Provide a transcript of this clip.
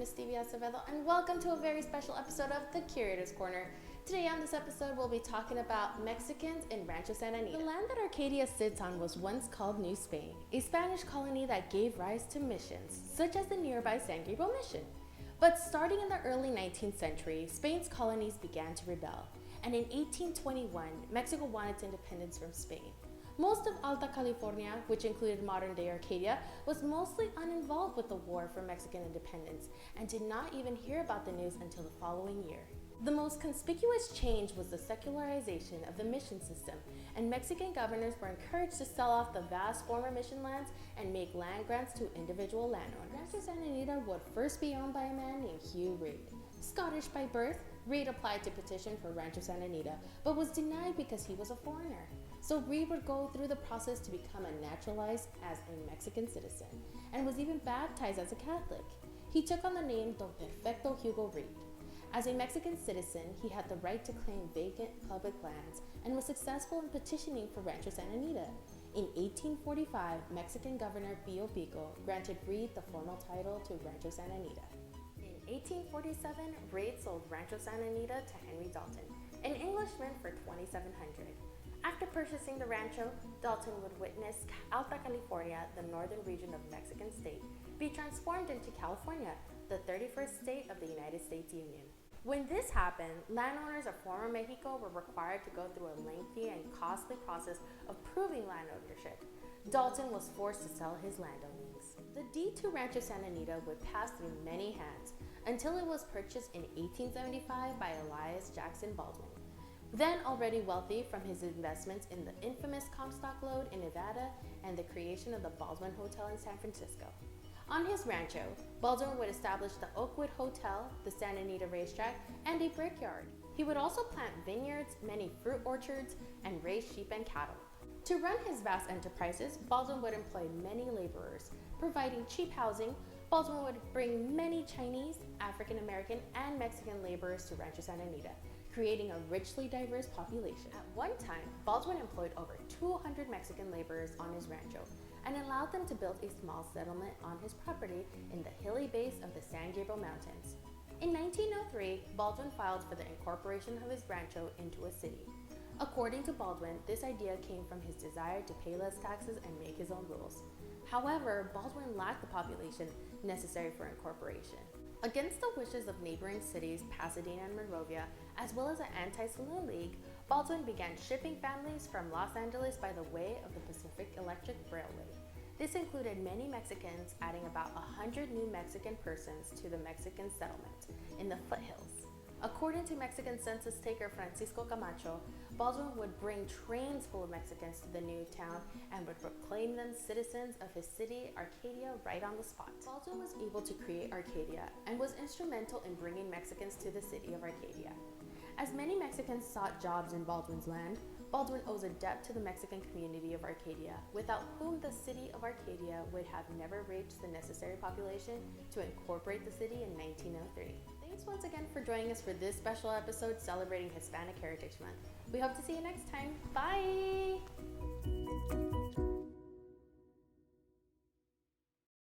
is Stevy Acevedo, and welcome to a very special episode of the Curator's Corner. Today on this episode, we'll be talking about Mexicans in Rancho Santa Anita. The land that Arcadia sits on was once called New Spain, a Spanish colony that gave rise to missions, such as the nearby San Gabriel Mission. But starting in the early 19th century, Spain's colonies began to rebel, and in 1821, Mexico wanted its independence from Spain. Most of Alta California, which included modern-day Arcadia, was mostly uninvolved with the war for Mexican independence and did not even hear about the news until the following year. The most conspicuous change was the secularization of the mission system, and Mexican governors were encouraged to sell off the vast former mission lands and make land grants to individual landowners. Rancho Santa Anita would first be owned by a man named Hugh Reed. Scottish by birth, Reed applied to petition for Rancho Santa Anita, but was denied because he was a foreigner. So Reed would go through the process to become naturalized as a Mexican citizen, and was even baptized as a Catholic. He took on the name Don Perfecto Hugo Reed. As a Mexican citizen, he had the right to claim vacant public lands and was successful in petitioning for Rancho Santa Anita. In 1845, Mexican Governor Pío Pico granted Reed the formal title to Rancho Santa Anita. In 1847, Reed sold Rancho Santa Anita to Henry Dalton, an Englishman, for $2,700. After purchasing the rancho, Dalton would witness Alta California, the northern region of Mexican state, be transformed into California, the 31st state of the United States Union. When this happened, landowners of former Mexico were required to go through a lengthy and costly process of proving land ownership. Dalton was forced to sell his landownings. The deed to Rancho Santa Anita would pass through many hands until it was purchased in 1875 by Elias Baldwin. Then already wealthy from his investments in the infamous Comstock Lode in Nevada and the creation of the Baldwin Hotel in San Francisco. On his rancho, Baldwin would establish the Oakwood Hotel, the Santa Anita Racetrack, and a brickyard. He would also plant vineyards, many fruit orchards, and raise sheep and cattle. To run his vast enterprises, Baldwin would employ many laborers. Providing cheap housing, Baldwin would bring many Chinese, African American, and Mexican laborers to Rancho Santa Anita, creating a richly diverse population. At one time, Baldwin employed over 200 Mexican laborers on his rancho and allowed them to build a small settlement on his property in the hilly base of the San Gabriel Mountains. In 1903, Baldwin filed for the incorporation of his rancho into a city. According to Baldwin, this idea came from his desire to pay less taxes and make his own rules. However, Baldwin lacked the population necessary for incorporation. Against the wishes of neighboring cities Pasadena and Monrovia, as well as an anti-saloon league, Baldwin began shipping families from Los Angeles by the way of the Pacific Electric Railway. This included many Mexicans, adding about 100 new Mexican persons to the Mexican settlement in the foothills. According to Mexican census taker Francisco Camacho, Baldwin would bring trains full of Mexicans to the new town and would proclaim them citizens of his city, Arcadia, right on the spot. Baldwin was able to create Arcadia and was instrumental in bringing Mexicans to the city of Arcadia. As many Mexicans sought jobs in Baldwin's land, Baldwin owes a debt to the Mexican community of Arcadia, without whom the city of Arcadia would have never reached the necessary population to incorporate the city in 1903. Thanks once again for joining us for this special episode celebrating Hispanic Heritage Month. We hope to see you next time. Bye!